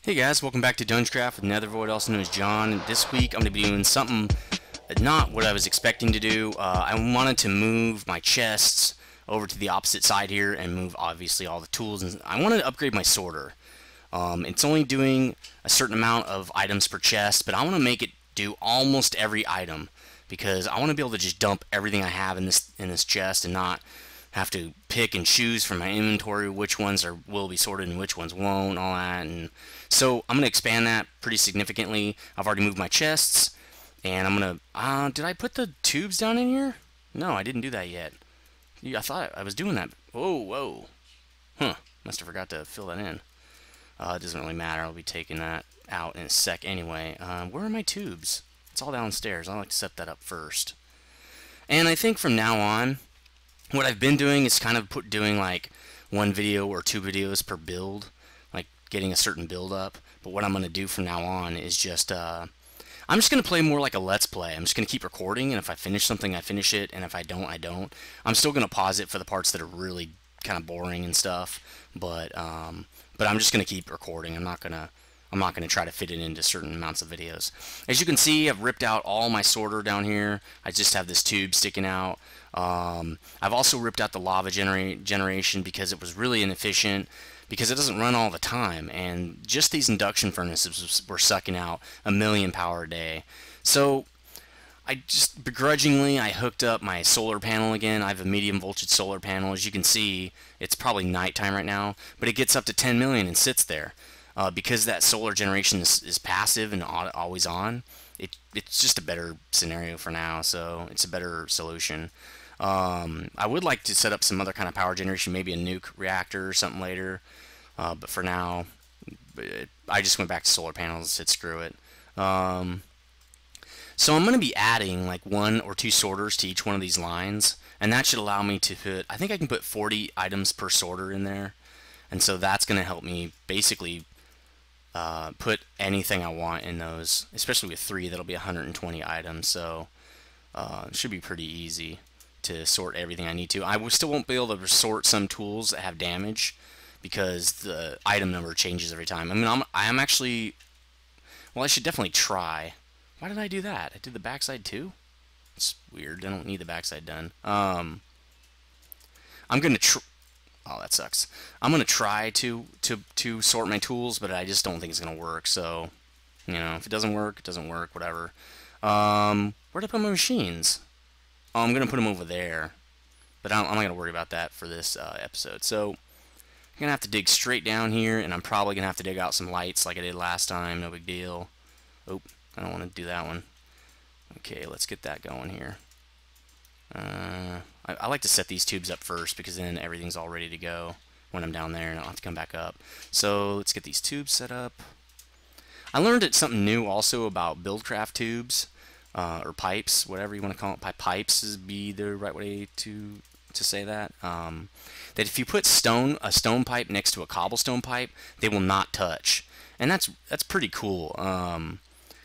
Hey guys, welcome back to DungeCraft with Nethervoid, also known as John. This week I'm going to be doing something not what I was expecting to do. I wanted to move my chests over to the opposite side here and move obviously all the tools. And I wanted to upgrade my sorter. It's only doing a certain amount of items per chest, but I want to make it do almost every item because I want to be able to just dump everything I have in this chest and not have to pick and choose from my inventory which ones will be sorted and which ones won't, all that. And so I'm going to expand that pretty significantly. I've already moved my chests, and I'm going to, did I put the tubes down in here? No, I didn't do that yet. I thought I was doing that. Whoa. Huh, must have forgot to fill that in. It doesn't really matter. I'll be taking that out in a sec anyway. Where are my tubes? It's all downstairs. I like to set that up first. And I think from now on, what I've been doing is kind of doing like one video or two videos per build, like getting a certain build up. But what I'm going to do from now on is just, I'm just going to play more like a let's play. I'm just going to keep recording, and if I finish something, I finish it, and if I don't, I don't. I'm still going to pause it for the parts that are really kind of boring and stuff, but I'm just going to keep recording. I'm not going to try to fit it into certain amounts of videos. As you can see, I've ripped out all my sorter down here. I just have this tube sticking out. I've also ripped out the lava generation because it was really inefficient, because it doesn't run all the time, and just these induction furnaces were sucking out 1,000,000 power a day. So I just begrudgingly hooked up my solar panel again. I have a medium voltage solar panel. As you can see, it's probably nighttime right now, but it gets up to 10 million and sits there. Because that solar generation is passive and always on, it's just a better scenario for now, so it's a better solution. I would like to set up some other kind of power generation, maybe a nuke reactor or something later, but for now, I just went back to solar panels and said screw it. So I'm going to be adding like 1 or 2 sorters to each one of these lines, and that should allow me to put, I think I can put 40 items per sorter in there, and so that's going to help me basically put anything I want in those, especially with 3, that'll be 120 items, so it should be pretty easy to sort everything I need to. I still won't be able to sort some tools that have damage because the item number changes every time. I mean, I'm actually, well, I should definitely try. Why did I do that? I did the backside too? It's weird. I don't need the backside done. I'm going to oh, that sucks. I'm going to try to sort my tools, but I just don't think it's going to work. So, you know, if it doesn't work, it doesn't work, whatever. Where'd I put my machines? Oh, I'm going to put them over there. But I'm not going to worry about that for this episode. So, I'm going to have to dig straight down here, and I'm probably going to have to dig out some lights like I did last time. No big deal. Oh, I don't want to do that one. Okay, let's get that going here. I like to set these tubes up first because then everything's all ready to go when I'm down there and I don't have to come back up. So let's get these tubes set up. I learned something new also about BuildCraft tubes or pipes, whatever you want to call it. Pipes is be the right way to say that. That if you put a stone pipe next to a cobblestone pipe, they will not touch, and that's pretty cool.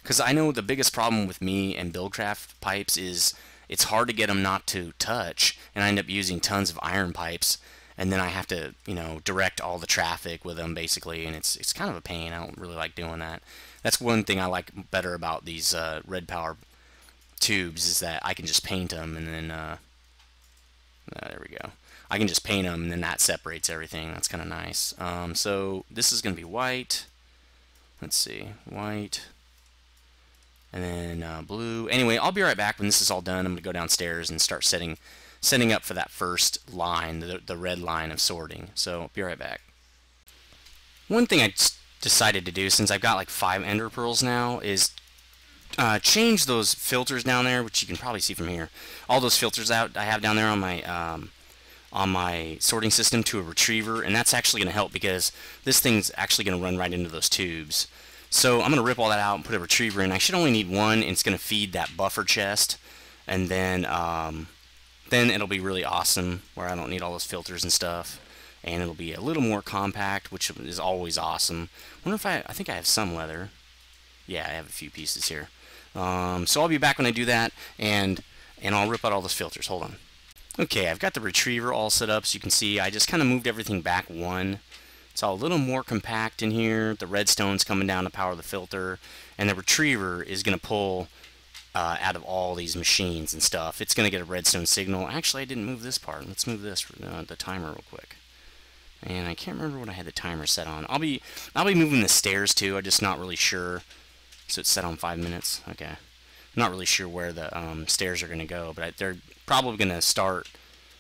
Because I know the biggest problem with me and BuildCraft pipes is it's hard to get them not to touch, and I end up using tons of iron pipes, and then I have to, you know, direct all the traffic with them basically, and it's kind of a pain. I don't really like doing that. That's one thing I like better about these RedPower tubes is that I can just paint them, and then there we go. I can just paint them, and then that separates everything. That's kind of nice. So this is going to be white. Let's see, white. And then blue. Anyway, I'll be right back when this is all done. I'm going to go downstairs and start setting up for that first line, the red line of sorting. So I'll be right back. One thing I decided to do, since I've got like 5 ender pearls now, is change those filters down there, which you can probably see from here. All those filters out I have down there on my sorting system to a retriever, and that's actually going to help because this thing's actually going to run right into those tubes. So I'm going to rip all that out and put a retriever in. I should only need 1, and it's going to feed that buffer chest, and then it'll be really awesome where I don't need all those filters and stuff, and it'll be a little more compact, which is always awesome. I wonder if I think I have some leather. Yeah, I have a few pieces here. So I'll be back when I do that, and I'll rip out all those filters. Hold on. Okay, I've got the retriever all set up, so you can see I just kind of moved everything back 1 It's all a little more compact in here. The redstone's coming down to power the filter, and the retriever is going to pull out of all these machines and stuff. It's going to get a redstone signal. Actually, I didn't move this part. Let's move this for the timer real quick. And I can't remember what I had the timer set on. I'll be moving the stairs too. I'm just not really sure. So it's set on 5 minutes. Okay. I'm not really sure where the stairs are going to go, but they're probably going to start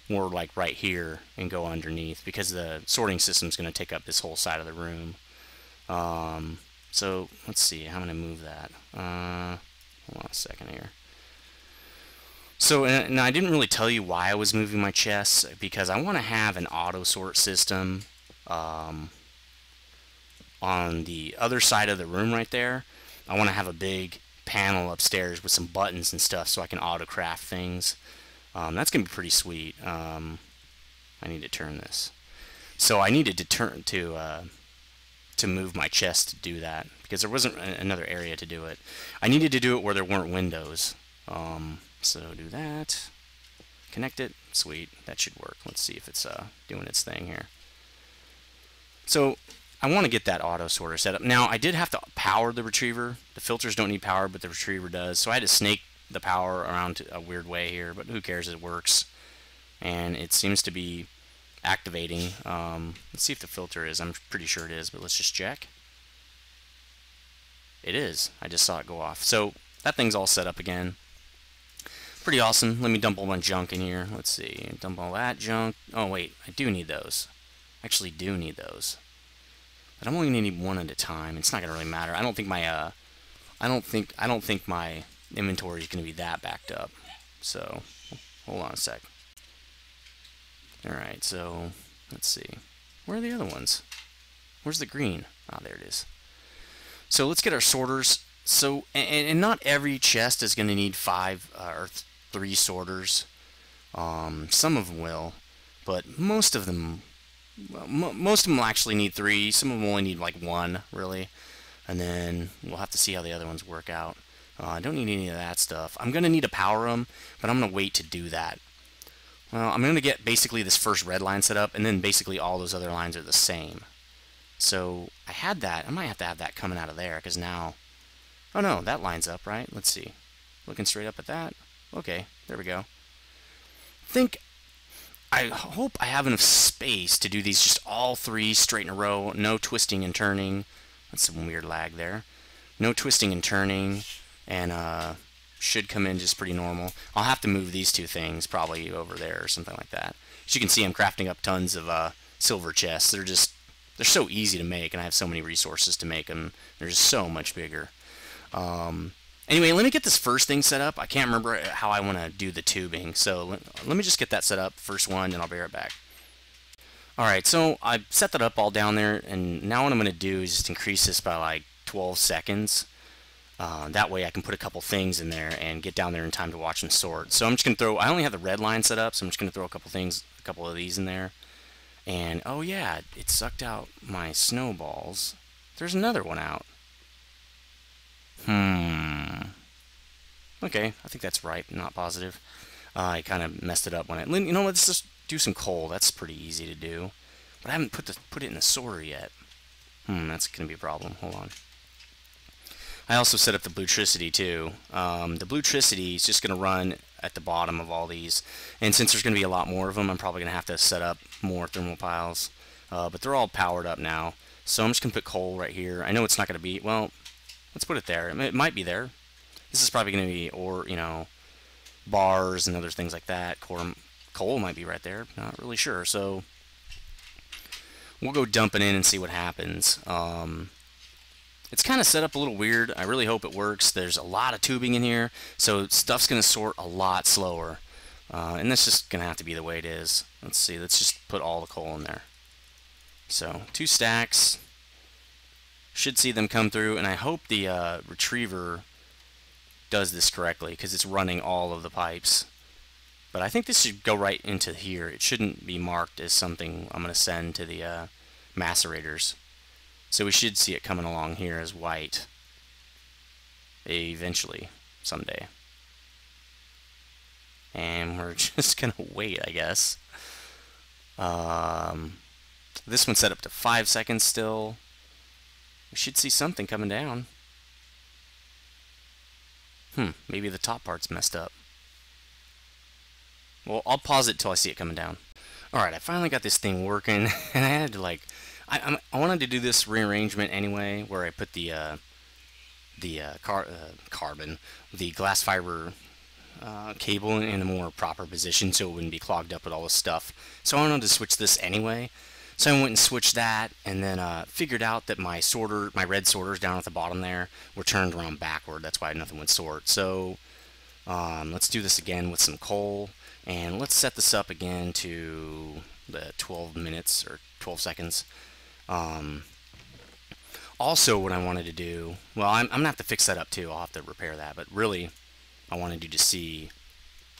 more like right here and go underneath, because the sorting system is going to take up this whole side of the room. So let's see. How am I going to move that? Hold on a second here. So, and I didn't really tell you why I was moving my chests, because I want to have an auto sort system on the other side of the room right there. I want to have a big panel upstairs with some buttons and stuff so I can auto craft things. That's going to be pretty sweet. I need to turn this. So I needed to move my chest to do that, because there wasn't another area to do it. I needed to do it where there weren't windows. So do that. Connect it. Sweet. That should work. Let's see if it's doing its thing here. So I want to get that auto sorter set up. Now, I did have to power the retriever. The filters don't need power, but the retriever does. So I had to snake the power around a weird way here, but who cares? It works. And it seems to be activating. Let's see if the filter is. I'm pretty sure it is, but let's just check. It is. I just saw it go off. So that thing's all set up again. Pretty awesome. Let me dump all my junk in here. Let's see. Dump all that junk. Oh wait, I do need those. Actually do need those. But I'm only gonna need one at a time. It's not gonna really matter. I don't think my I don't think my inventory is gonna be that backed up. So hold on a sec. Alright, so let's see. Where are the other ones? Where's the green? Ah, there it is. So let's get our sorters. So, and not every chest is going to need 5 or 3 sorters. Some of them will, but most of them will actually need 3. Some of them only need like 1, really. And then we'll have to see how the other ones work out. I don't need any of that stuff. I'm going to need to power them, but I'm going to wait to do that. Well, I'm going to get basically this first red line set up, and then basically all those other lines are the same. So I had that. I might have to have that coming out of there, because now... Oh no, that lines up, right? Let's see. Looking straight up at that. Okay, there we go. I hope I have enough space to do these just all 3 straight in a row. No twisting and turning. That's some weird lag there. No twisting and turning. And should come in just pretty normal. I'll have to move these 2 things probably over there or something like that. As you can see, I'm crafting up tons of silver chests. They're so easy to make, and I have so many resources to make them. They're just so much bigger. Anyway, let me get this first thing set up. I can't remember how I want to do the tubing, so let me just get that set up, first one, and I'll be right back. Alright, so I set that up all down there, and now what I'm going to do is just increase this by like 12 seconds. That way I can put a couple things in there and get down there in time to watch them sort. So I'm just going to throw, I only have the red line set up, so I'm just going to throw a couple of these in there. And, oh yeah, it sucked out my snowballs. There's another one out. Okay, I think that's right, not positive. I kind of messed it up when you know, let's just do some coal. That's pretty easy to do. But I haven't put it in the sorter yet. That's going to be a problem. Hold on. I also set up the bluetricity too. The bluetricity is just going to run at the bottom of all these. And since there's going to be a lot more of them, I'm probably going to have to set up more thermal piles. But they're all powered up now. So I'm just going to put coal right here. I know it's not going to be, well, let's put it there. It might be there. This is probably going to be, or, you know, bars and other things like that. Coal might be right there. Not really sure. So we'll go dump it in and see what happens. It's kind of set up a little weird. I really hope it works. There's a lot of tubing in here, so stuff's going to sort a lot slower. And that's just going to have to be the way it is. Let's see. Let's just put all the coal in there. So 2 stacks. Should see them come through, and I hope the retriever does this correctly, because it's running all of the pipes. But I think this should go right into here. It shouldn't be marked as something I'm going to send to the macerators. So we should see it coming along here as white eventually, someday. And we're just going to wait, I guess. This one's set up to 5 seconds still. We should see something coming down. Maybe the top part's messed up. Well, I'll pause it till I see it coming down. Alright, I finally got this thing working, and I had to like... I wanted to do this rearrangement anyway, where I put the glass fiber cable in a more proper position so it wouldn't be clogged up with all this stuff. So I wanted to switch this anyway. So I went and switched that, and then figured out that my red sorters down at the bottom there were turned around backward. That's why nothing would sort. So let's do this again with some coal, and let's set this up again to the 12 minutes or 12 seconds. Also, what I wanted to do, well, I'm gonna have to fix that up too. I'll have to repair that, but really, I wanted you to see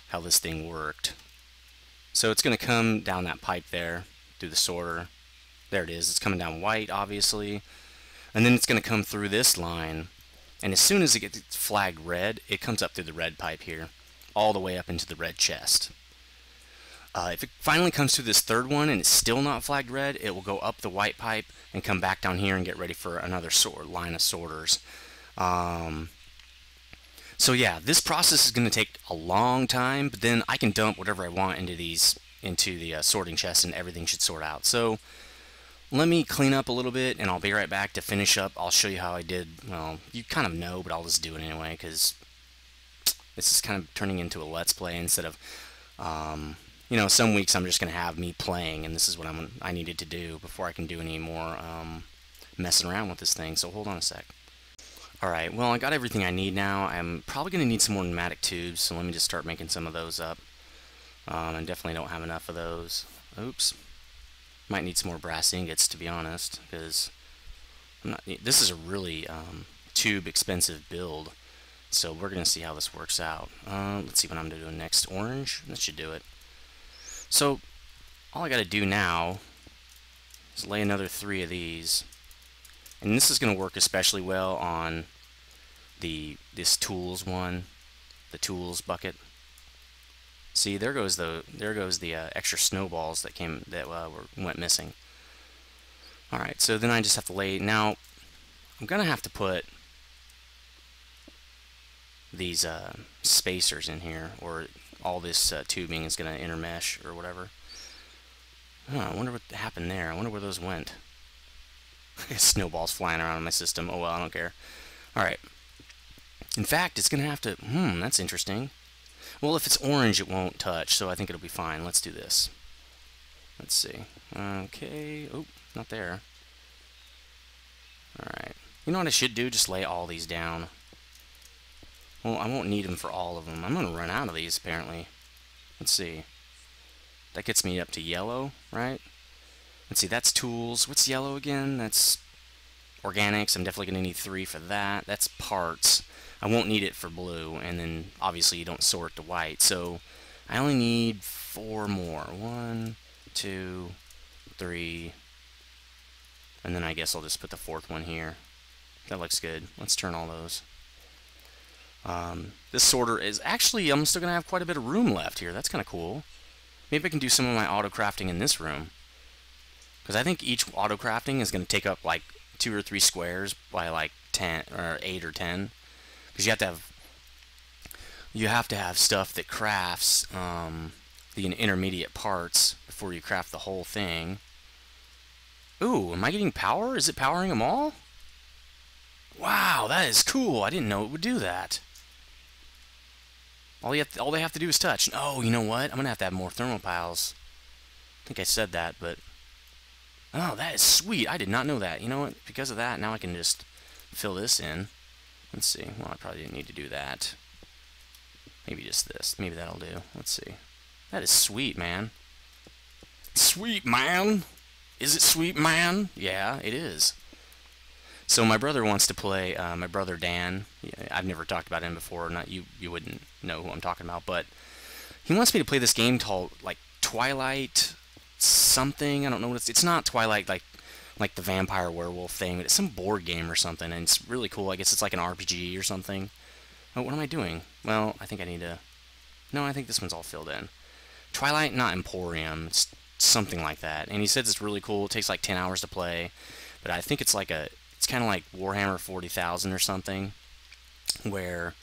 how this thing worked. So it's gonna come down that pipe there through the sorter. There it is. It's coming down white, obviously, and then it's gonna come through this line. And as soon as it gets flagged red, it comes up through the red pipe here, all the way up into the red chest. If it finally comes through this third one and it's still not flagged red, it will go up the white pipe and come back down here and get ready for another line of sorters. So yeah, this process is going to take a long time, but then I can dump whatever I want into the sorting chest, and everything should sort out. So let me clean up a little bit, and I'll be right back to finish up. I'll show you how I did. Well, you kind of know, but I'll just do it anyway, because this is kind of turning into a let's play instead of, you know, some weeks I'm just going to have me playing, and this is what I needed to do before I can do any more messing around with this thing. So hold on a sec. Alright, well, I got everything I need now. I'm probably going to need some more pneumatic tubes, so let me just start making some of those up. I definitely don't have enough of those. Oops. Might need some more brass ingots, to be honest, because this is a really tube expensive build, so we're going to see how this works out. Let's see what I'm doing next. Orange? That should do it. So, all I got to do now is lay another 3 of these. And this is going to work especially well on this tools one, the tools bucket. See, there goes the extra snowballs that went missing. All right, so then I just have to lay. Now, I'm gonna have to put these spacers in here, or all this tubing is gonna intermesh or whatever. Oh, I wonder what happened there. I wonder where those went. Snowballs flying around in my system. Oh well, I don't care. Alright. In fact, it's going to have to... that's interesting. Well, if it's orange, it won't touch, so I think it'll be fine. Let's do this. Let's see. Okay. Oh, not there. Alright. You know what I should do? Just lay all these down. Well, I won't need them for all of them. I'm going to run out of these, apparently. Let's see. That gets me up to yellow, right? Let's see, that's tools. What's yellow again? That's organics. I'm definitely going to need 3 for that. That's parts. I won't need it for blue, and then obviously you don't sort to white. So I only need 4 more. 1, 2, 3, and then I guess I'll just put the 4th one here. That looks good. Let's turn all those. This sorter is actually, I'm still going to have quite a bit of room left here. That's kind of cool. Maybe I can do some of my auto crafting in this room. Because I think each auto crafting is going to take up like 2 or 3 squares by like 10 or 8 or 10. Because you have to have stuff that crafts the intermediate parts before you craft the whole thing. Ooh, am I getting power? Is it powering them all? Wow, that is cool. I didn't know it would do that. All they have to do is touch. Oh, you know what? I'm going to have more thermal piles. I think I said that, but... Oh, that is sweet. I did not know that. You know what? Because of that, now I can just fill this in. Let's see. Well, I probably didn't need to do that. Maybe just this. Maybe that'll do. Let's see. That is sweet, man. Sweet, man! Is it sweet, man? Yeah, it is. So my brother wants to play, my brother Dan. I've never talked about him before. Not you wouldn't know who I'm talking about, but he wants me to play this game called, like, Twilight something. I don't know what it's not Twilight like the vampire werewolf thing, but it's some board game or something, and it's really cool. I guess it's like an RPG or something. Oh, what am I doing? Well, I think I need to... No, I think this one's all filled in. Twilight, not Emporium. It's something like that. And he says it's really cool. It takes like 10 hours to play, but I think it's like it's kind of like Warhammer 40,000 or something, where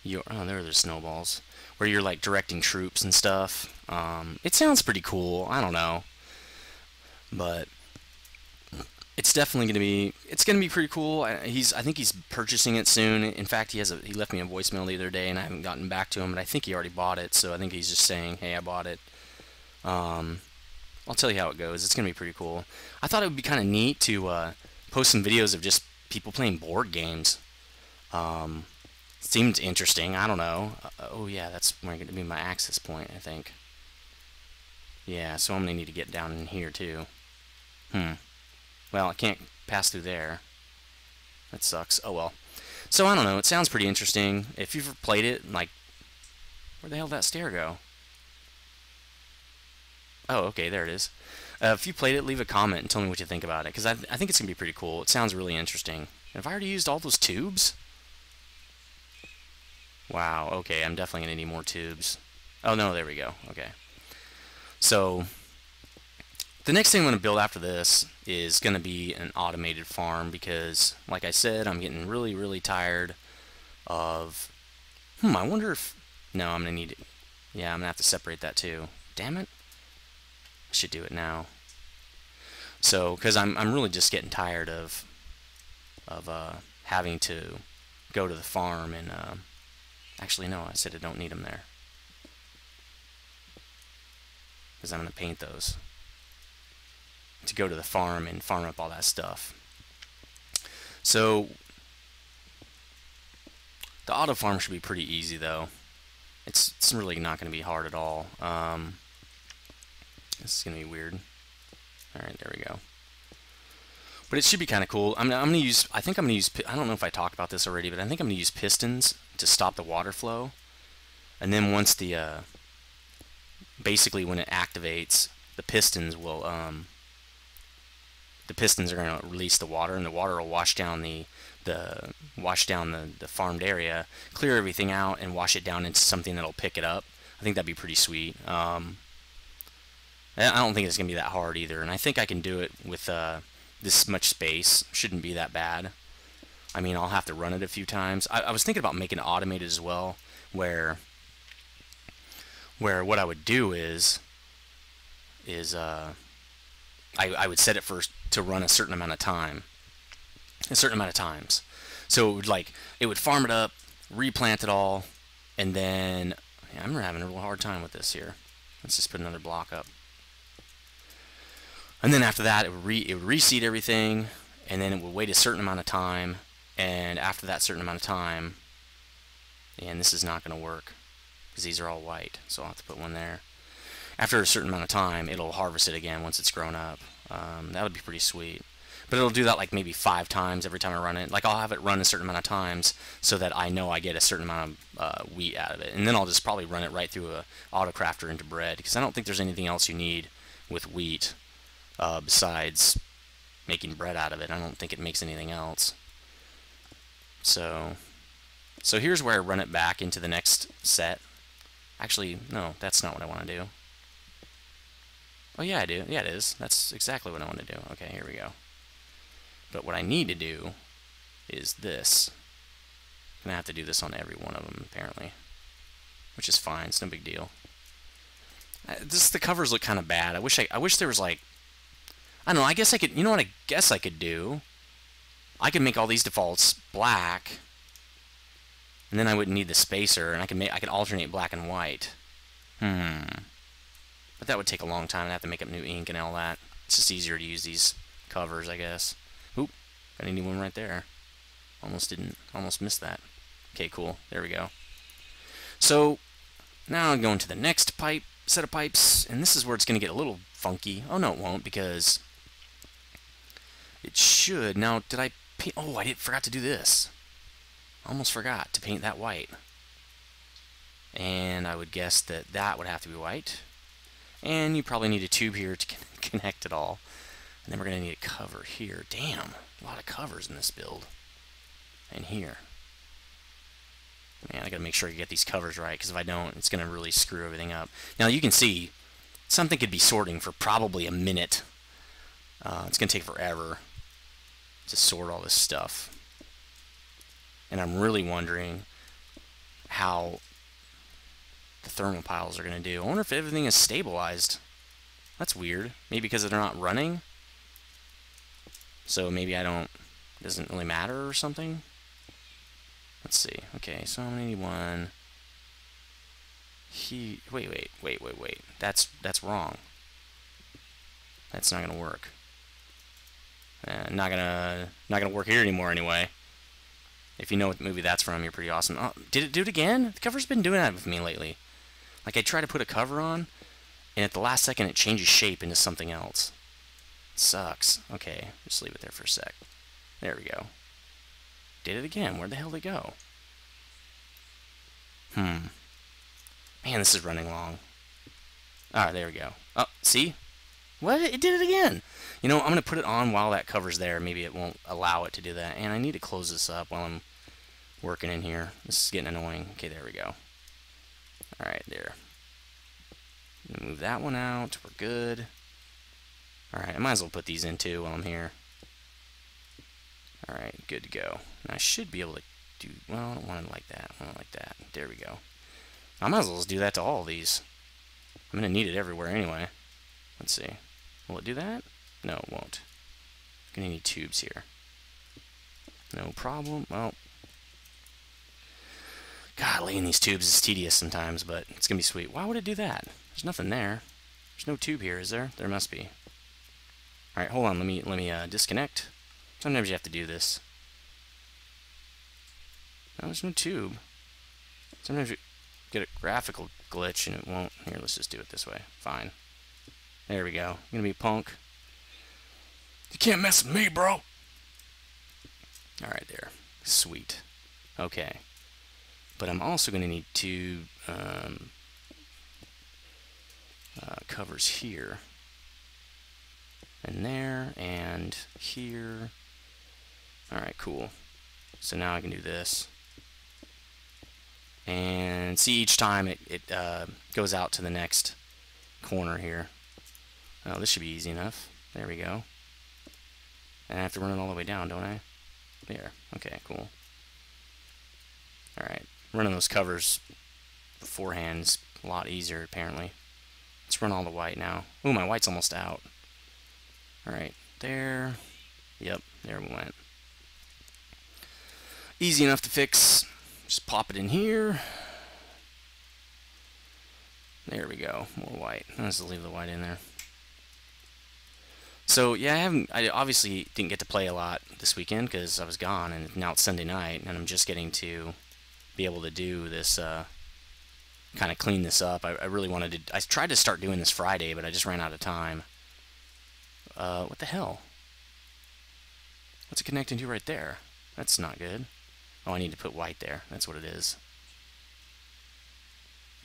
there are the snowballs, where you're like directing troops and stuff. It sounds pretty cool. I don't know, but it's definitely gonna be pretty cool. I think he's purchasing it soon. In fact, he left me a voicemail the other day, and I haven't gotten back to him, but I think he already bought it. So I think he's just saying, "Hey, I bought it." I'll tell you how it goes. It's gonna be pretty cool. I thought it would be kind of neat to post some videos of just people playing board games. Seemed interesting. I don't know. Oh yeah, that's where I'm gonna be my access point, I think. Yeah, so I'm gonna need to get down in here too. Well, I can't pass through there. That sucks. Oh well. So I don't know. It sounds pretty interesting. If you've ever played it, like, where the hell did that stair go? Oh, okay, there it is. If you played it, leave a comment and tell me what you think about it, because I think it's gonna be pretty cool. It sounds really interesting. And have I already used all those tubes? Wow. Okay, I'm definitely gonna need more tubes. Oh no, there we go. Okay. So the next thing I'm going to build after this is going to be an automated farm, because, like I said, I'm getting really, really tired of... I wonder if... No, I'm going to need it. Yeah, I'm going to have to separate that too. Damn it. I should do it now. So, because I'm really just getting tired of having to go to the farm and... Actually, no, I said I don't need them there, because I'm going to paint those. To go to the farm and farm up all that stuff. So the auto farm should be pretty easy though. It's really not going to be hard at all. This is going to be weird. Alright, there we go. But it should be kind of cool. I think I'm going to use, I don't know if I talked about this already, but I think I'm going to use pistons to stop the water flow. And then once basically when it activates, the pistons will, the pistons are going to release the water, and the water will wash down the farmed area, clear everything out, and wash it down into something that'll pick it up. I think that'd be pretty sweet. I don't think it's going to be that hard either, and I think I can do it with this much space. Shouldn't be that bad. I mean, I'll have to run it a few times. I was thinking about making it automated as well, where what I would do is I would set it to run a certain amount of times. So it would farm it up, replant it all, and then I'm having a real hard time with this here. Let's just put another block up. And then after that, it would reseed everything, and then it would wait a certain amount of time, and after that certain amount of time, and this is not going to work because these are all white, so I'll have to put one there. After a certain amount of time, it'll harvest it again once it's grown up. That would be pretty sweet. But it'll do that like maybe 5 times every time I run it. Like, I'll have it run a certain amount of times so that I know I get a certain amount of wheat out of it. And then I'll just probably run it right through a autocrafter into bread, because I don't think there's anything else you need with wheat besides making bread out of it. I don't think it makes anything else. So here's where I run it back into the next set. Actually, no, that's not what I want to do. Oh yeah, I do. Yeah, it is. That's exactly what I want to do. Okay, here we go. But what I need to do is this. I'm gonna have to do this on every one of them, apparently, which is fine. It's no big deal. The covers look kind of bad. I wish there was, like, I don't know. I guess I could. You know what? I guess I could do. I could make all these defaults black, and then I wouldn't need the spacer, and I could alternate black and white. But that would take a long time. I'd have to make up new ink and all that. It's just easier to use these covers, I guess. Oop, got a new one right there. Almost missed that. Okay, cool. There we go. So now I'm going to the next set of pipes, and this is where it's going to get a little funky. Oh no, it won't, because it should. Now, did I paint? Oh, I forgot to do this. Almost forgot to paint that white. And I would guess that would have to be white. And you probably need a tube here to connect it all. And then we're going to need a cover here. Damn, a lot of covers in this build. And here. Man, I got to make sure I get these covers right, because if I don't, it's going to really screw everything up. Now you can see, something could be sorting for probably a minute. It's going to take forever to sort all this stuff. And I'm really wondering how the thermal piles are going to do. I wonder if everything is stabilized. That's weird. Maybe because they're not running. So maybe it doesn't really matter or something. Let's see. Okay, so I'm going to need one. Wait. That's wrong. That's not going to work. Not gonna work here anymore anyway. If you know what movie that's from, you're pretty awesome. Oh, did it do it again? The cover's been doing that with me lately. Like I try to put a cover on, and at the last second it changes shape into something else. It sucks. Okay, just leave it there for a sec. There we go. Did it again. Where the hell did it go? Man, this is running long. Alright, there we go. Oh, see? What? It did it again! You know, I'm going to put it on while that cover's there. Maybe it won't allow it to do that. And I need to close this up while I'm working in here. This is getting annoying. Okay, there we go. Alright, there. Move that one out. We're good. Alright, I might as well put these in too while I'm here. Alright, good to go. Now I should be able to do... Well, I don't want it like that. I want it like that. There we go. I might as well just do that to all of these. I'm going to need it everywhere anyway. Let's see. Will it do that? No, it won't. I'm going to need tubes here. No problem. Well, God, laying these tubes is tedious sometimes, but it's going to be sweet. Why would it do that? There's nothing there. There's no tube here, is there? There must be. Alright, hold on. Let me disconnect. Sometimes you have to do this. No, there's no tube. Sometimes you get a graphical glitch and it won't. Here, let's just do it this way. Fine. There we go. I'm gonna be a punk. You can't mess with me, bro! Alright, there. Sweet. Okay. But I'm also gonna need two covers here. And there, and here. Alright, cool. So now I can do this. And see, each time it goes out to the next corner here. Oh, this should be easy enough. There we go. And I have to run it all the way down, don't I? There. Okay, cool. Alright. Running those covers beforehand is a lot easier, apparently. Let's run all the white now. Ooh, my white's almost out. Alright, there. Yep, there we went. Easy enough to fix. Just pop it in here. There we go. More white. Let's leave the white in there. So yeah, I obviously didn't get to play a lot this weekend because I was gone, and now it's Sunday night, and I'm just getting to be able to do this, kind of clean this up. I really wanted to. I tried to start doing this Friday, but I just ran out of time. What the hell? What's it connecting to right there? That's not good. Oh, I need to put white there. That's what it is.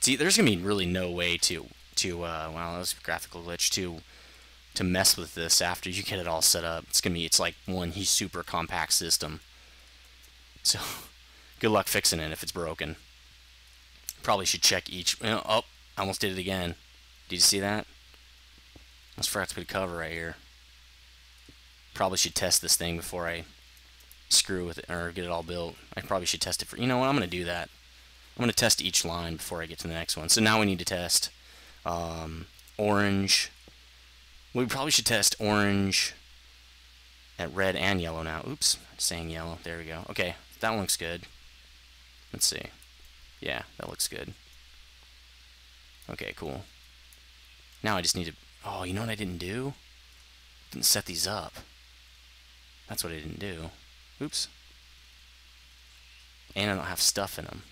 See, there's gonna be really no way to well, that was a graphical glitch to mess with this after you get it all set up. It's like one super compact system. So, good luck fixing it if it's broken. Probably should check each. Oh, I almost did it again. Did you see that? Almost forgot to put a cover right here. Probably should test this thing before I screw with it or get it all built. I probably should test it for. You know what? I'm gonna do that. I'm gonna test each line before I get to the next one. So now we need to test orange. We probably should test orange at red and yellow now. Oops, I'm saying yellow. There we go. Okay, that one looks good. Let's see. Yeah, that looks good. Okay, cool. Now I just need to... Oh, you know what I didn't do? Didn't set these up. That's what I didn't do. Oops. And I don't have stuff in them.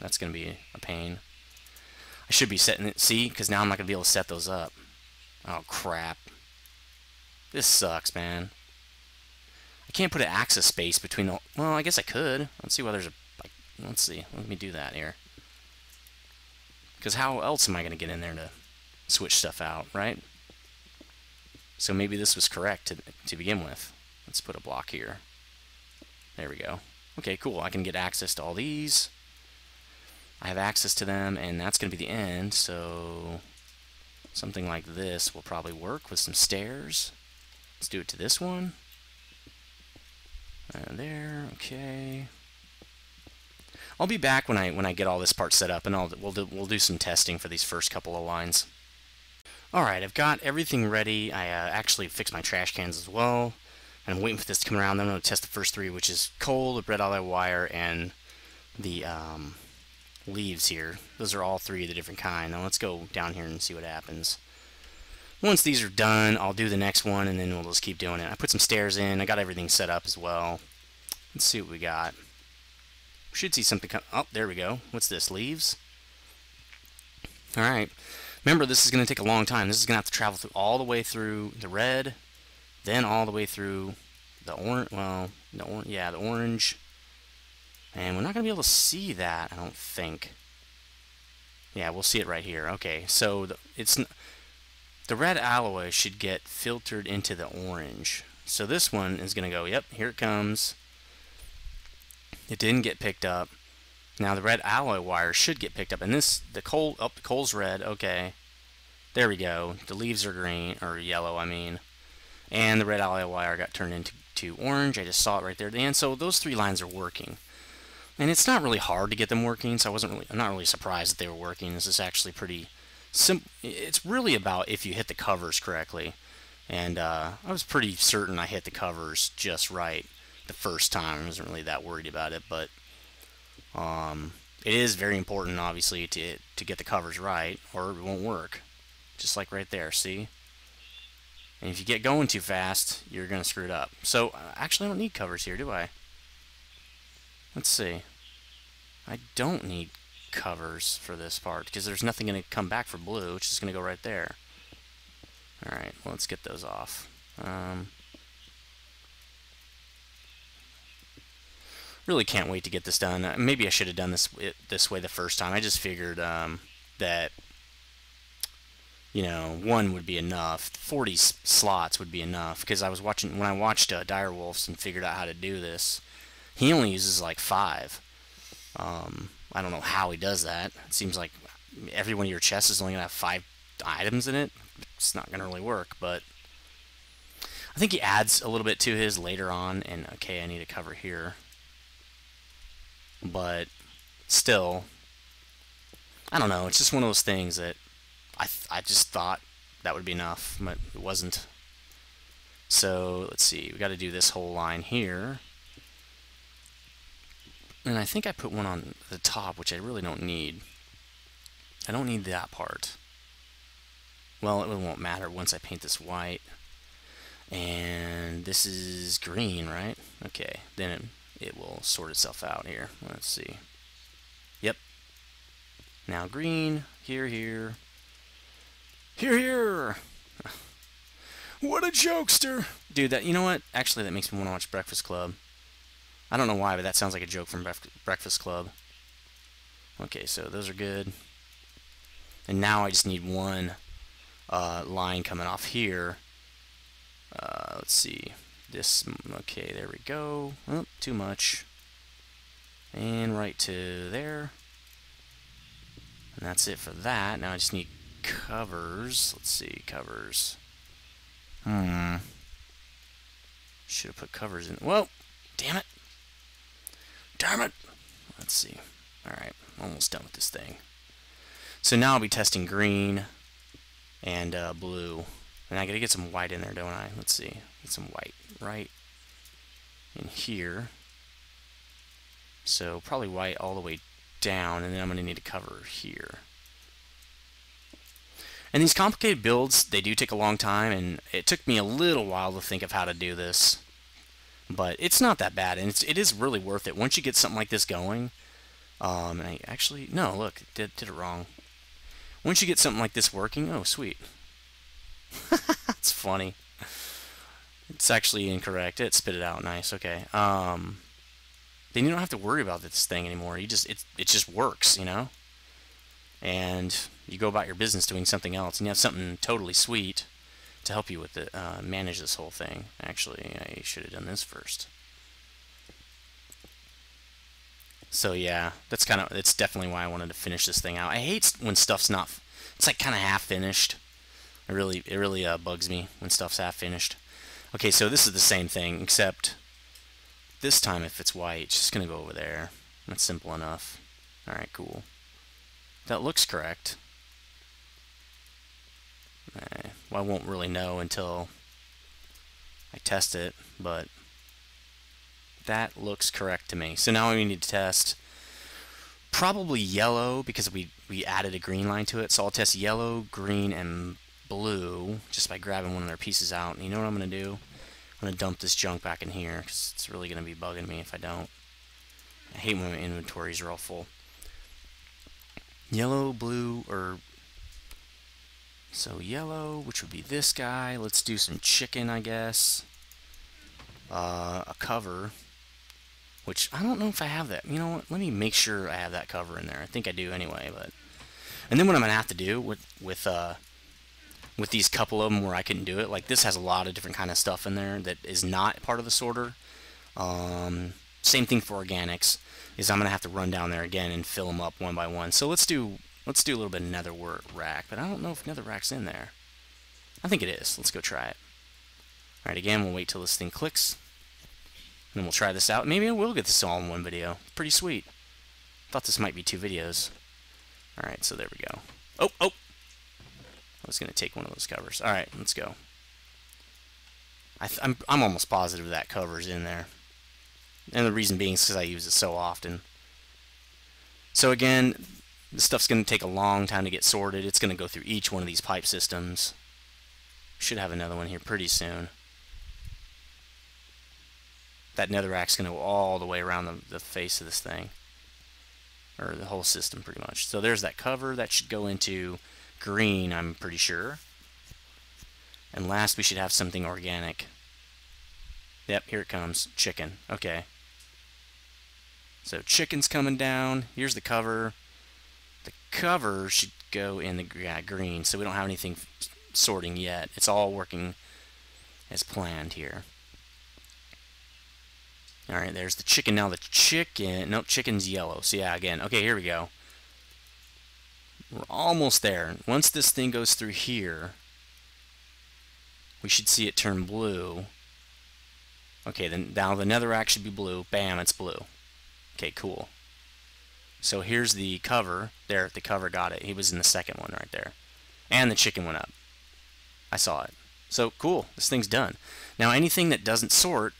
That's going to be a pain. I should be setting it... See? Because now I'm not going to be able to set those up. Oh, crap. This sucks, man. I can't put an access space between the... Well, I guess I could. Let's see why there's a... Let's see. Let me do that here. Because how else am I going to get in there to switch stuff out, right? So maybe this was correct to begin with. Let's put a block here. There we go. Okay, cool. I can get access to all these. I have access to them, and that's going to be the end, so... Something like this will probably work with some stairs. Let's do it to this one. And there, okay. I'll be back when I get all this part set up, and we'll do some testing for these first couple of lines. Alright, I've got everything ready. I actually fixed my trash cans as well. And I'm waiting for this to come around. Then I'm going to test the first three, which is coal, the red alloy wire, and the leaves here. Those are all three of the different kind. Now let's go down here and see what happens. Once these are done, I'll do the next one, and then we'll just keep doing it. I put some stairs in. I got everything set up as well. Let's see what we got. We should see something come. Oh, there we go. What's this? Leaves? Alright. Remember, this is going to take a long time. This is going to have to travel through all the way through the red, then all the way through the orange. Well, the orange. And we're not going to be able to see that, I don't think. Yeah, we'll see it right here. Okay, so the red alloy should get filtered into the orange. So this one is going to go, yep, here it comes. It didn't get picked up. Now the red alloy wire should get picked up, and the coal's red. Okay, there we go. The leaves are green, or yellow, I mean, and the red alloy wire got turned into orange. I just saw it right there at the end. So those three lines are working, and it's not really hard to get them working. So I'm not really surprised that they were working. This is actually pretty simple. It's really about if you hit the covers correctly, and I was pretty certain I hit the covers just right the first time. I wasn't really that worried about it, but it is very important, obviously, to get the covers right, or it won't work. Just like right there, see? And if you get going too fast, you're going to screw it up. So, actually, I don't need covers here, do I? Let's see. I don't need covers for this part, because there's nothing going to come back for blue. It's just going to go right there. Alright, well, let's get those off. Really can't wait to get this done. Maybe I should have done this way the first time. I just figured that, you know, one would be enough. 40 slots would be enough, because when I watched Direwolves and figured out how to do this, he only uses like 5. I don't know how he does that. It seems like every one of your chests is only going to have 5 items in it. It's not going to really work, but I think he adds a little bit to his later on. And okay, I need a cover here. But still, I don't know. It's just one of those things that I just thought that would be enough, but it wasn't. So let's see. We got to do this whole line here, and I think I put one on the top, which I really don't need. I don't need that part. Well, it won't matter once I paint this white, and this is green, right? Okay, then it will sort itself out here. Let's see. Yep. Now green. Here, here. Here, here. What a jokester. Dude, you know what? Actually, that makes me want to watch Breakfast Club. I don't know why, but that sounds like a joke from Breakfast Club. Okay, so those are good. And now I just need one line coming off here. Let's see. Okay, there we go. Oh, too much. And right to there. And that's it for that. Now I just need covers. Let's see, covers. Should have put covers in. Whoa! Damn it! Damn it! Let's see. Alright, almost done with this thing. So now I'll be testing green and blue. And I gotta get some white in there, don't I? Let's see. Get some white right in here. So probably white all the way down, and then I'm gonna need a cover here. And these complicated builds, they do take a long time, and it took me a little while to think of how to do this. But it's not that bad, and it is really worth it. Once you get something like this going, and I actually, no, look, did it wrong. Once you get something like this working, oh, sweet. That's funny. It's actually incorrect. It spit it out nice. Okay. Then you don't have to worry about this thing anymore. It just works, you know? And you go about your business doing something else, and you have something totally sweet to help you with it, manage this whole thing. Actually, I should have done this first. So yeah, it's definitely why I wanted to finish this thing out. I hate when stuff's not, it's like kind of half finished. It really bugs me when stuff's half finished. Okay, so this is the same thing, except this time if it's white, it's just going to go over there. That's simple enough. Alright, cool. That looks correct. Well, I won't really know until I test it, but that looks correct to me. So now we need to test probably yellow, because we added a green line to it. So I'll test yellow, green, and blue just by grabbing one of their pieces out. And you know what I'm going to do? I'm going to dump this junk back in here, because it's really going to be bugging me if I don't. I hate when my inventories are all full. Yellow, blue, or... So yellow, which would be this guy. Let's do some chicken, I guess. A cover, which I don't know if I have that. You know what? Let me make sure I have that cover in there. I think I do anyway. But and then what I'm gonna have to do with these couple of them where I couldn't do it, like this has a lot of different kind of stuff in there that is not part of the sorter. Same thing for organics. Is I'm gonna have to run down there again and fill them up one by one. So let's do a little bit of nether rack, but I don't know if nether rack's in there. I think it is. Let's go try it. Alright, again, we'll wait till this thing clicks. And then we'll try this out. Maybe I will get this all in one video. Pretty sweet. Thought this might be 2 videos. Alright, so there we go. Oh! I was going to take one of those covers. Alright, let's go. I'm almost positive that cover's in there. And the reason being is because I use it so often. So again, this stuff's going to take a long time to get sorted. It's going to go through each one of these pipe systems. Should have another one here pretty soon. That netherrack's going to go all the way around the face of this thing. Or the whole system, pretty much. So there's that cover. That should go into green, I'm pretty sure. And last, we should have something organic. Yep, here it comes. Chicken. Okay. So chicken's coming down. Here's the cover. The cover should go in the green, so we don't have anything sorting yet. It's all working as planned here. Alright, there's the chicken. Now the chicken... Nope, chicken's yellow. So yeah, again. Okay, here we go. We're almost there. Once this thing goes through here, we should see it turn blue. Okay, then now the netherrack should be blue. Bam, it's blue. Okay, cool. So here's the cover. There, the cover got it. He was in the second one right there. And the chicken went up. I saw it. So, cool. This thing's done. Now, anything that doesn't sort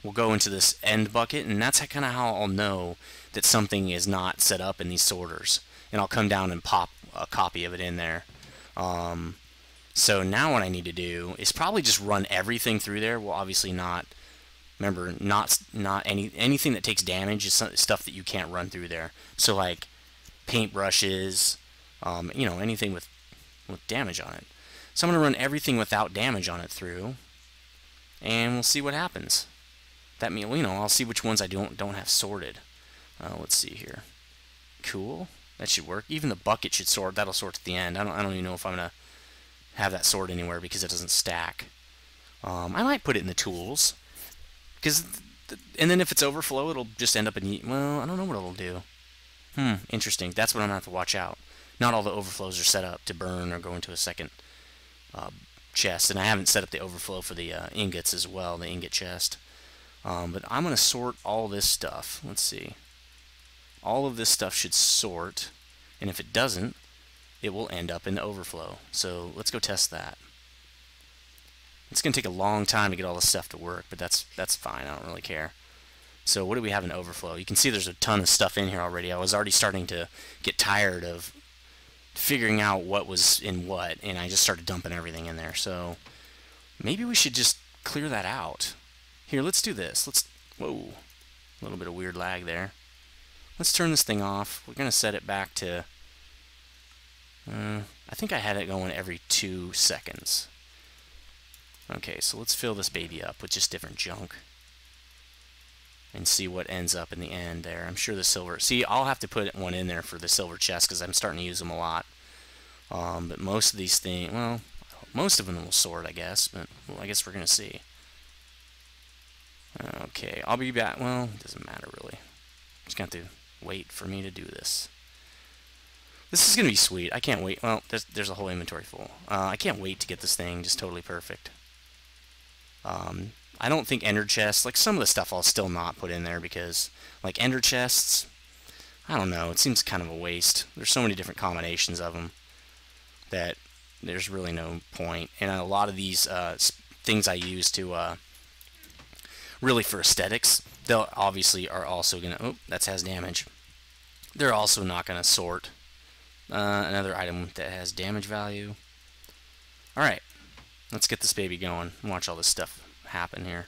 will go into this end bucket, and that's kind of how I'll know that something is not set up in these sorters. And I'll come down and pop a copy of it in there. So now what I need to do is probably just run everything through there. Well, obviously not. Remember, not anything that takes damage is stuff that you can't run through there. So like paintbrushes, you know, anything with damage on it. So I'm going to run everything without damage on it through, and we'll see what happens. That means, you know, I'll see which ones I don't have sorted. Let's see here. Cool. That should work. Even the bucket should sort. That'll sort at the end. I don't even know if I'm going to have that sort anywhere because it doesn't stack. I might put it in the tools. And then if it's overflow, it'll just end up in... Well, I don't know what it'll do. Interesting. That's what I'm going to have to watch out. Not all the overflows are set up to burn or go into a second chest. And I haven't set up the overflow for the ingots as well, the ingot chest. But I'm going to sort all this stuff. Let's see. All of this stuff should sort. And if it doesn't, it will end up in the overflow. So let's go test that. It's going to take a long time to get all this stuff to work, but that's fine. I don't really care. So what do we have in overflow? You can see there's a ton of stuff in here already. I was already starting to get tired of figuring out what was in what, and I just started dumping everything in there. So maybe we should just clear that out. Here, let's do this. Whoa, a little bit of weird lag there. Let's turn this thing off. We're going to set it back to... I think I had it going every 2 seconds. Okay, so let's fill this baby up with just different junk. And see what ends up in the end there. I'm sure the silver... See, I'll have to put one in there for the silver chest because I'm starting to use them a lot. But most of these things... Well, most of them will sort, I guess. But well, I guess we're going to see. Okay, I'll be back. Well, it doesn't matter really. Just got to wait for me to do this. This is going to be sweet. I can't wait. Well, there's a whole inventory full. I can't wait to get this thing just totally perfect. I don't think ender chests, like some of the stuff I'll still not put in there because, like ender chests, I don't know, it seems kind of a waste. There's so many different combinations of them that there's really no point. And a lot of these things I use to really for aesthetics, they'll obviously are also going to, oh, that has damage. They're also not going to sort. Another item that has damage value. Alright, let's get this baby going and watch all this stuff happen here.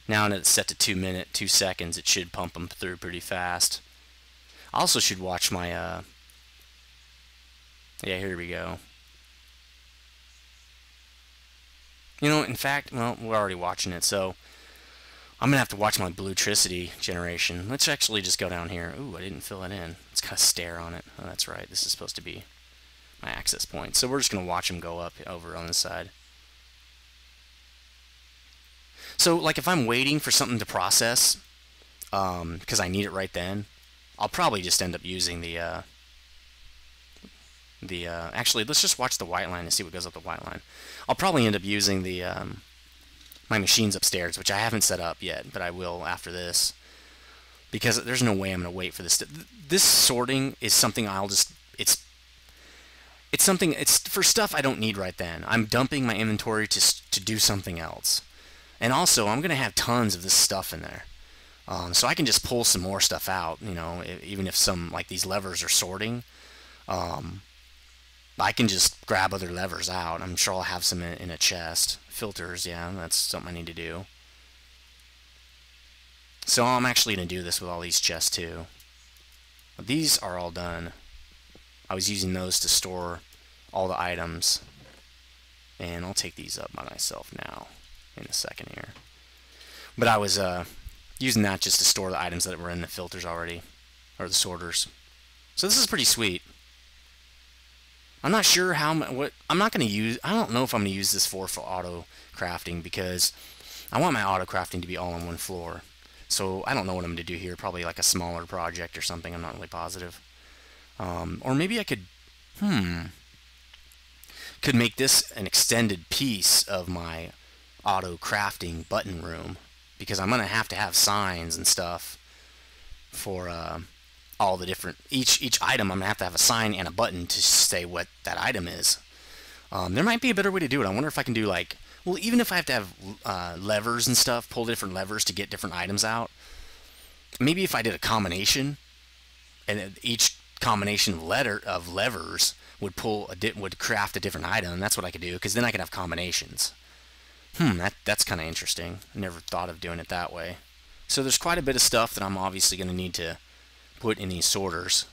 Now that it's set to 2 seconds, it should pump them through pretty fast. I also should watch my, yeah, here we go. You know, in fact, well, we're already watching it, so I'm going to have to watch my bluetricity generation. Let's actually just go down here. Ooh, I didn't fill it in. It's got a stair on it. Oh, that's right. This is supposed to be my access point. So we're just going to watch them go up over on this side. So, like, if I'm waiting for something to process, because I need it right then, I'll probably just end up using actually, let's just watch the white line and see what goes up the white line. I'll probably end up using the, my machines upstairs, which I haven't set up yet, but I will after this. Because there's no way I'm going to wait for this. This sorting is something I'll just, it's something, it's for stuff I don't need right then. I'm dumping my inventory to do something else. And also, I'm going to have tons of this stuff in there. So I can just pull some more stuff out, you know, even if some, like these levers are sorting. I can just grab other levers out. I'm sure I'll have some in a chest. Filters, yeah, that's something I need to do. So I'm actually going to do this with all these chests too. But these are all done. I was using those to store all the items. And I'll take these up by myself now in a second here. But I was using that just to store the items that were in the filters already, or the sorters. So this is pretty sweet. I'm not sure what I'm not going to use. I don't know if I'm going to use this for auto crafting because I want my auto crafting to be all on one floor. So I don't know what I'm going to do here. Probably like a smaller project or something. I'm not really positive. Or maybe I could make this an extended piece of my auto crafting button room, because I'm going to have signs and stuff for all the different, each item. I'm going to have a sign and a button to say what that item is. There might be a better way to do it. I wonder if I can do like, well, even if I have to have levers and stuff, pull different levers to get different items out. Maybe if I did a combination, and each combination of levers would would craft a different item. That's what I could do, because then I could have combinations. That's kind of interesting. I never thought of doing it that way. So there's quite a bit of stuff that I'm obviously going to need to put in these sorters.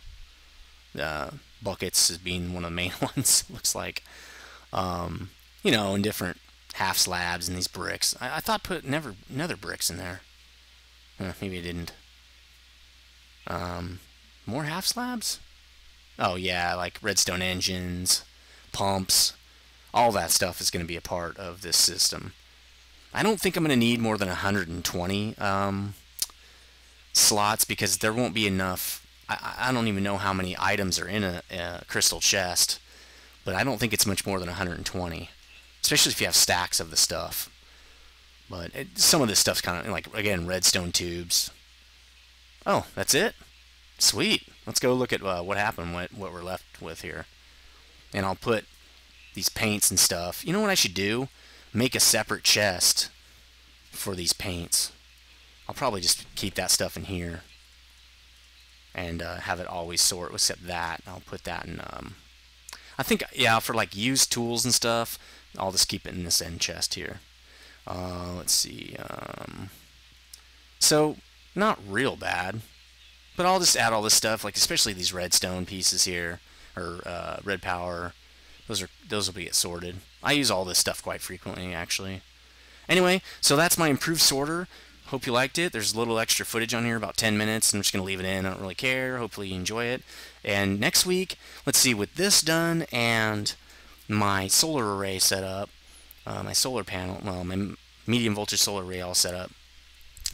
Buckets as being one of the main ones, looks like. You know, in different half slabs and these bricks. I thought put nether bricks in there. Maybe I didn't. More half slabs? Oh yeah, like redstone engines, pumps, all that stuff is going to be a part of this system. I don't think I'm going to need more than 120 slots, because there won't be enough. I don't even know how many items are in a crystal chest, but I don't think it's much more than 120, especially if you have stacks of the stuff. But some of this stuff's kind of like, again, redstone tubes. Oh, that's it? Sweet. Let's go look at what happened, what we're left with here. And I'll put these paints and stuff. You know what I should do? Make a separate chest for these paints. I'll probably just keep that stuff in here and have it always sort, except that. I'll put that in, I think, yeah, for like used tools and stuff, I'll just keep it in this end chest here. Let's see. So, not real bad. But I'll just add all this stuff, like especially these redstone pieces here, or RedPower. Those will be get sorted. I use all this stuff quite frequently, actually. Anyway, so that's my improved sorter. Hope you liked it. There's a little extra footage on here, about 10 minutes. I'm just going to leave it in. I don't really care. Hopefully you enjoy it. And next week, let's see, with this done and my solar array set up, my solar panel, well, my medium voltage solar array all set up,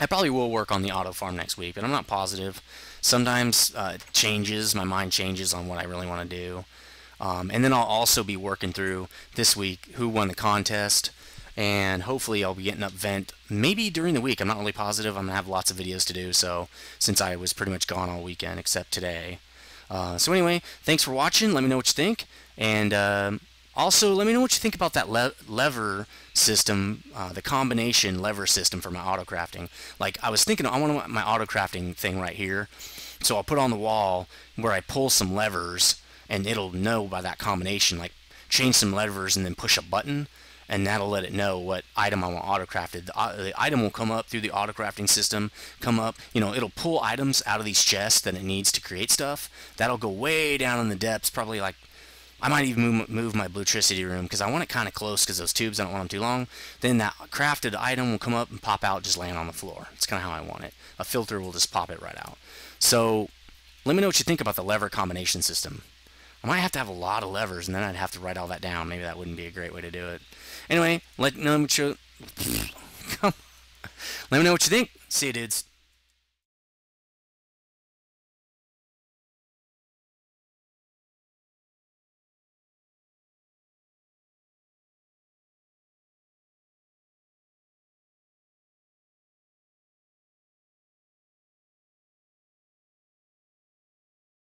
I probably will work on the auto farm next week, but I'm not positive. Sometimes it changes, my mind changes on what I really want to do. And then I'll also be working through this week who won the contest, and hopefully I'll be getting up vent maybe during the week. I'm not really positive. I'm going to have lots of videos to do, so since I was pretty much gone all weekend except today. So anyway, thanks for watching. Let me know what you think, and also let me know what you think about that lever system, the combination lever system for my auto crafting. Like, I was thinking I want my auto crafting thing right here, so I'll put on the wall where I pull some levers, and it'll know by that combination, like change some levers and then push a button, and that'll let it know what item I want auto crafted. The item will come up through the auto crafting system, come up, it'll pull items out of these chests that it needs to create stuff. That'll go way down in the depths, probably like, I might even move my bluetricity room because I want it kind of close because those tubes, I don't want them too long. Then that crafted item will come up and pop out, just land on the floor. It's kind of how I want it. A filter will just pop it right out. So let me know what you think about the lever combination system. I might have to have a lot of levers, and then I'd have to write all that down. Maybe that wouldn't be a great way to do it. Anyway, let me know what you think. See you, dudes.